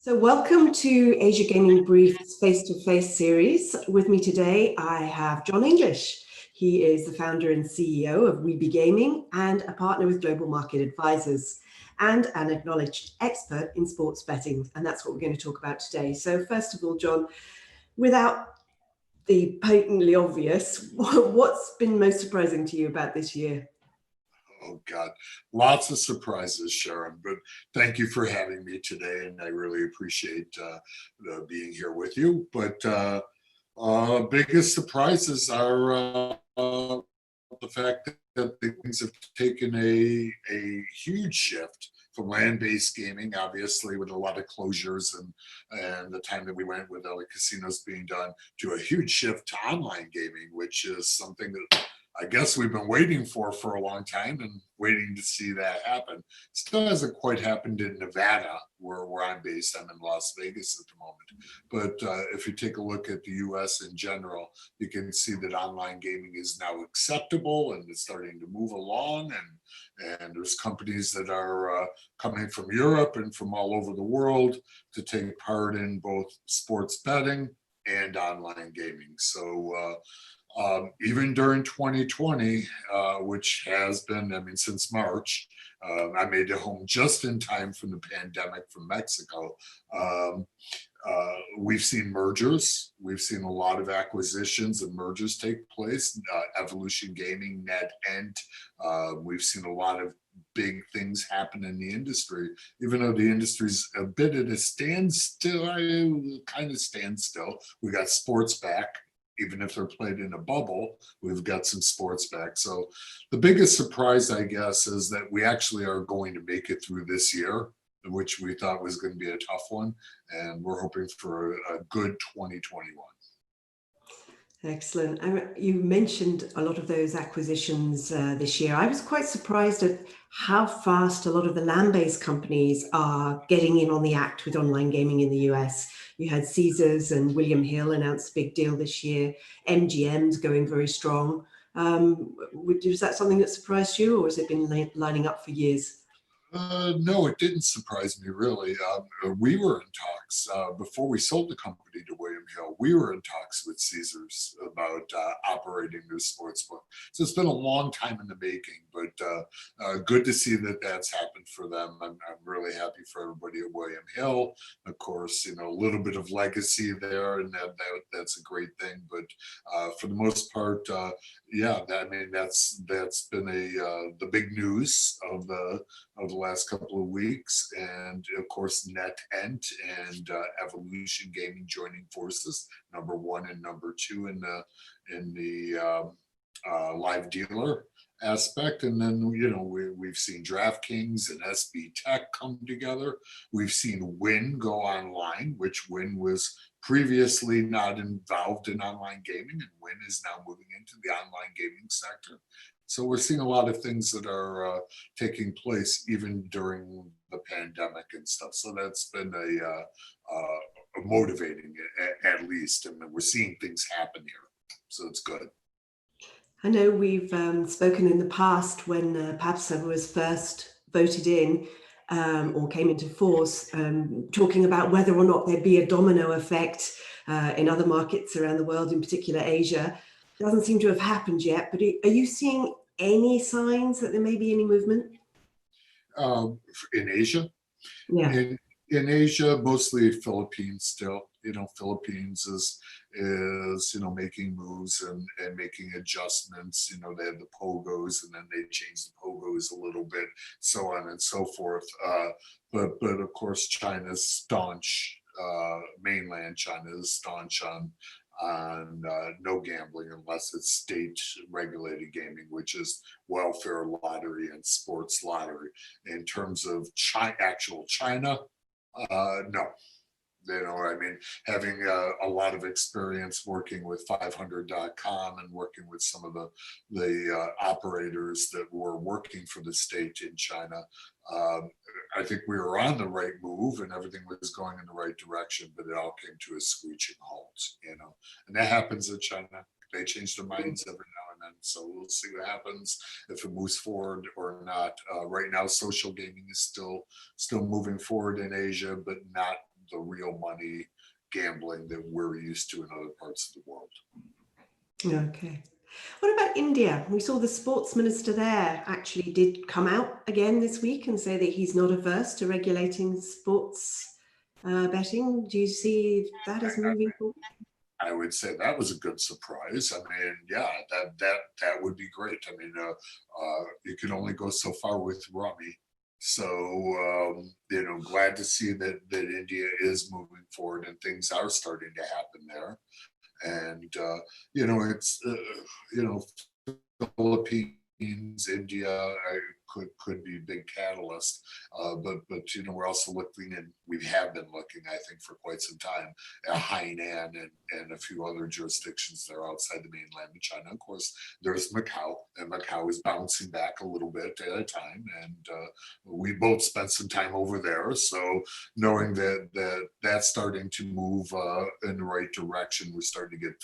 So welcome to Asia Gaming Brief's face-to-face series. With me today, I have John English. He is the founder and CEO of Webe Gaming and a partner with Global Market Advisors and an acknowledged expert in sports betting. And that's what we're going to talk about today. So first of all, John, without the patently obvious, what's been most surprising to you about this year? Oh God, lots of surprises, Sharon, but thank you for having me today. And I really appreciate being here with you. But biggest surprises are the fact that things have taken a huge shift from land-based gaming, obviously with a lot of closures and the time that we went with all the casinos being done, to a huge shift to online gaming, which is something that I guess we've been waiting for a long time and waiting to see that happen. Still hasn't quite happened in Nevada, where I'm based. I'm in Las Vegas at the moment. But if you take a look at the US in general, you can see that online gaming is now acceptable and it's starting to move along. And there's companies that are coming from Europe and from all over the world to take part in both sports betting and online gaming. So even during 2020, which has been, I mean, since March, I made it home just in time from the pandemic from Mexico. We've seen mergers. We've seen a lot of acquisitions and mergers take place. Evolution Gaming, NetEnt. We've seen a lot of big things happen in the industry, even though the industry's a bit at a standstill, kind of standstill. We got sports back. Even if they're played in a bubble, we've got some sports back. So the biggest surprise, I guess, is that we actually are going to make it through this year, which we thought was going to be a tough one. And we're hoping for a good 2021. Excellent. You mentioned a lot of those acquisitions this year. I was quite surprised at how fast a lot of the land-based companies are getting in on the act with online gaming in the US. You had Caesars and William Hill announce a big deal this year. MGM's going very strong. Was that something that surprised you, or has it been lining up for years? No, it didn't surprise me, really. We were in talks before we sold the company to William Hill. We were in talks with Caesars about operating their sports book. So it's been a long time in the making, but good to see that that's happened for them. I'm really happy for everybody at William Hill. Of course, you know, a little bit of legacy there, and that's a great thing. But for the most part, yeah, I mean, that's been the big news of the last couple of weeks. And of course, NetEnt and Evolution Gaming joining forces, number one and number two in the live dealer aspect. And then, you know, we've seen DraftKings and SB Tech come together. We've seen Wynn go online, which Wynn was previously not involved in online gaming, and Wynn is now moving into the online gaming sector. So we're seeing a lot of things that are taking place even during the pandemic and stuff. So that's been a motivating, at least. I mean, we're seeing things happen here, so it's good. I know we've spoken in the past when PABSA was first voted in or came into force, talking about whether or not there'd be a domino effect in other markets around the world, in particular Asia. Doesn't seem to have happened yet, but are you seeing any signs that there may be any movement? In Asia? Yeah. In Asia, mostly Philippines still. You know, Philippines is you know, making moves and making adjustments. You know, they had the pogos and then they changed the pogos a little bit, so on and so forth. But of course, China's staunch. Mainland China is staunch on no gambling unless it's state regulated gaming, which is welfare lottery and sports lottery. In terms of actual China, no. You know, I mean, having a lot of experience working with 500.com and working with some of the operators that were working for the state in China, I think we were on the right move and everything was going in the right direction, but it all came to a screeching halt, you know. And that happens in China. They change their minds every now and then. So we'll see what happens, if it moves forward or not. Right now, social gaming is still moving forward in Asia, but not the real money gambling that we're used to in other parts of the world. Okay. What about India? We saw the sports minister there actually did come out again this week and say that he's not averse to regulating sports betting. Do you see that as moving forward? I would say that was a good surprise. I mean, yeah, that would be great. I mean, you can only go so far with rummy. So, glad to see that India is moving forward and things are starting to happen there. And it's Philippines, India could be big catalyst, but we're also looking, and we have been looking, I think, for quite some time at Hainan and a few other jurisdictions that are outside the mainland of China. Of course, there's Macau, and Macau is bouncing back a little bit at a time, and we both spent some time over there. So knowing that's starting to move in the right direction, we're starting to get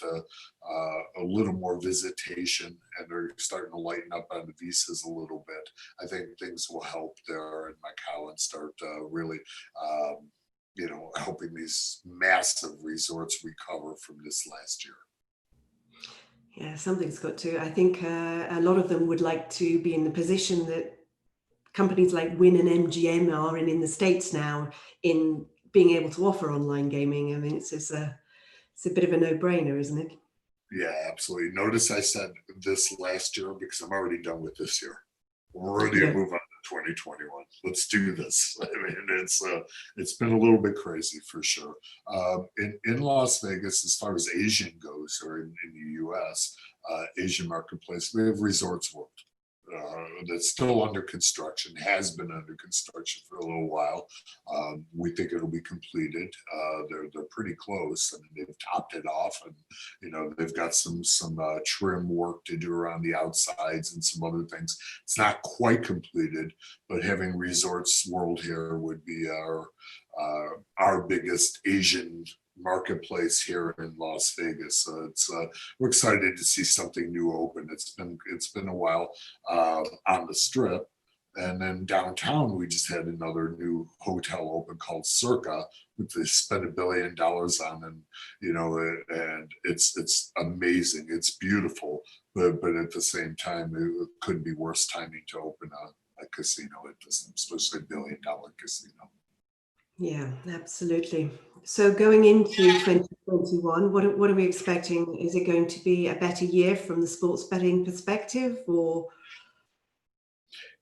a little more visitation, and they're starting to lighten up on the visas a little bit. I think things will help there in Macau and start really, helping these massive resorts recover from this last year. Yeah, something's got to. I think a lot of them would like to be in the position that companies like Wynn and MGM are in the States now, in being able to offer online gaming. I mean, it's a bit of a no-brainer, isn't it? Yeah, absolutely. Notice I said this last year because I'm already done with this year. We're ready to move on to 2021. Let's do this. I mean, it's been a little bit crazy for sure. In Las Vegas, as far as Asian goes, or in the U.S., Asian marketplace, we have Resorts World. That's still under construction, has been under construction for a little while. We think it'll be completed. They're pretty close. I mean, they've topped it off, and they've got some trim work to do around the outsides and some other things. It's not quite completed, but having Resorts World here would be our biggest Asian marketplace here in Las Vegas. So we're excited to see something new open. It's been a while on the Strip, and then downtown we just had another new hotel open called Circa, which they spent $1 billion on, and and it's amazing. It's beautiful, but at the same time, it couldn't be worse timing to open a casino at this, especially $1 billion casino. Yeah, absolutely. So going into 2021, what are we expecting? Is it going to be a better year from the sports betting perspective, or?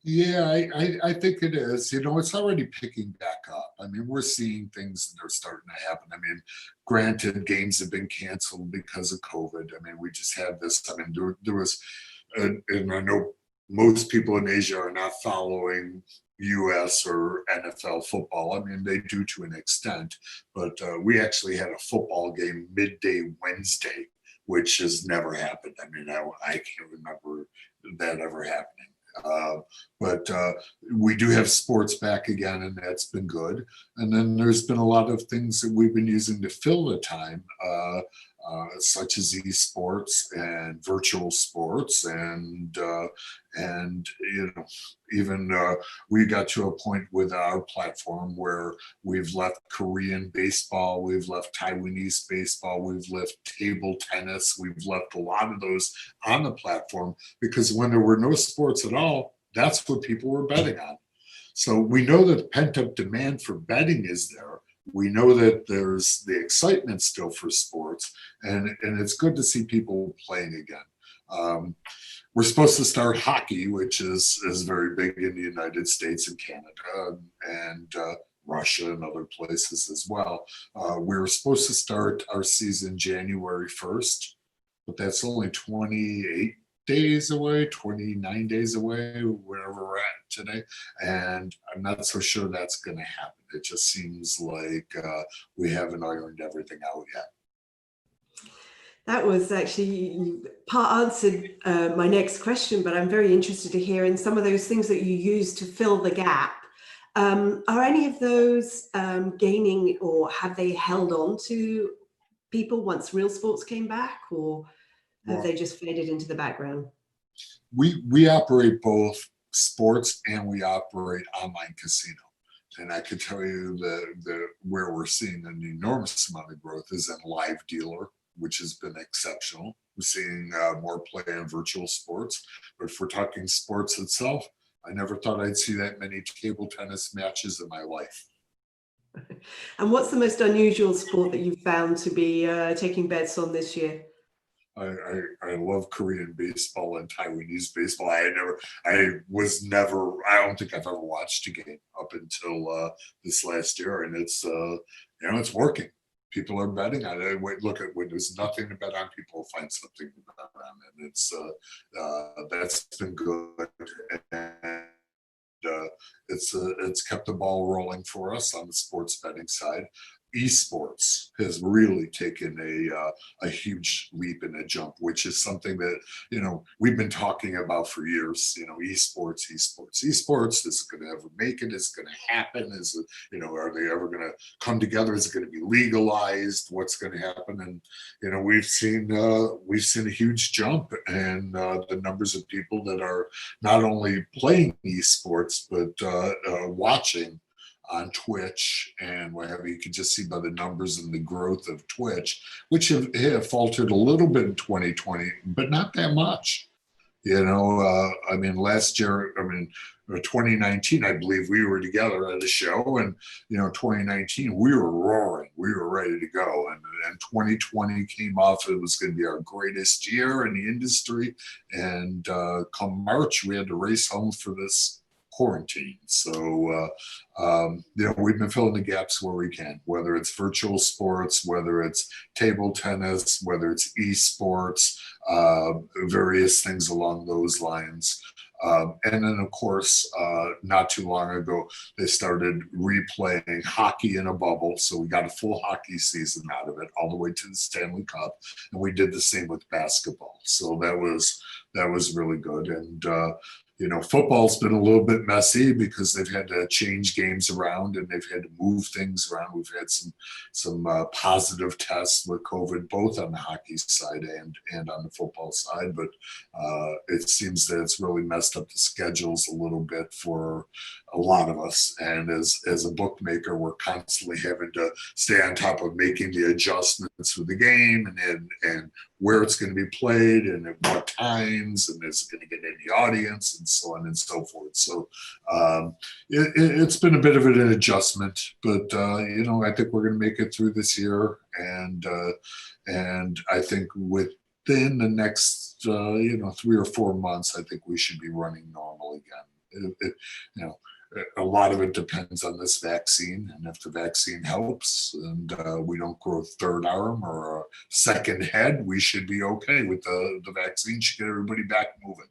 Yeah, I think it is. It's already picking back up. I mean, we're seeing things that are starting to happen. I mean, granted, games have been canceled because of COVID. I mean, we just had this. I mean, there was, and I know most people in Asia are not following US or NFL football. I mean, they do to an extent, but we actually had a football game midday Wednesday, which has never happened. I mean, I can't remember that ever happening. But we do have sports back again, and that's been good. And then there's been a lot of things that we've been using to fill the time, such as esports and virtual sports, and even we got to a point with our platform where we've left Korean baseball, we've left Taiwanese baseball, we've left table tennis, we've left a lot of those on the platform, because when there were no sports at all, that's what people were betting on. So we know that pent-up demand for betting is there. We know that there's the excitement still for sports, and it's good to see people playing again. We're supposed to start hockey, which is very big in the United States and Canada and Russia and other places as well. We were supposed to start our season January 1st, but that's only 28 days away, 29 days away, wherever we're at today. And I'm not so sure that's going to happen. It just seems like we haven't ironed everything out yet. That was actually, you part answered my next question, but I'm very interested to hear in some of those things that you use to fill the gap. Are any of those gaining, or have they held on to people once real sports came back, or have they just faded into the background? We operate both sports and we operate online casino. And I can tell you that where we're seeing an enormous amount of growth is in live dealer, which has been exceptional. We're seeing more play in virtual sports. But if we're talking sports itself, I never thought I'd see that many table tennis matches in my life. And what's the most unusual sport that you've found to be taking bets on this year? I love Korean baseball and Taiwanese baseball. I don't think I've ever watched a game up until this last year, and it's it's working. People are betting on it. Look at when there's nothing to bet on, people find something to bet on, and that's been good. And it's kept the ball rolling for us on the sports betting side. Esports has really taken a huge leap and a jump, which is something that we've been talking about for years. Esports. Is it going to ever make it? Is it going to happen? Is it are they ever going to come together? Is it going to be legalized? What's going to happen? And we've seen a huge jump in the numbers of people that are not only playing esports but watching on Twitch and whatever. You can just see by the numbers and the growth of Twitch, which have faltered a little bit in 2020, but not that much. Last year, 2019, I believe we were together at a show, and 2019 we were roaring, we were ready to go, and 2020 came off. It was going to be our greatest year in the industry, and come March, we had to race home for this quarantine. So we've been filling the gaps where we can, whether it's virtual sports, whether it's table tennis, whether it's esports, various things along those lines. And then, of course, not too long ago, they started replaying hockey in a bubble. So we got a full hockey season out of it, all the way to the Stanley Cup. And we did the same with basketball. So that was really good. And football's been a little bit messy because they've had to change games around and they've had to move things around. We've had some positive tests with COVID, both on the hockey side and on the football side. But it seems that it's really messed up the schedules a little bit for a lot of us. And as a bookmaker, we're constantly having to stay on top of making the adjustments for the game and where it's going to be played and at what times, and is it going to get any audience, and so on and so forth. So it's been a bit of an adjustment, but I think we're going to make it through this year, and I think within the next 3 or 4 months, I think we should be running normal again. A lot of it depends on this vaccine, and if the vaccine helps and we don't grow a third arm or a second head, we should be okay with the vaccine. Should get everybody back moving.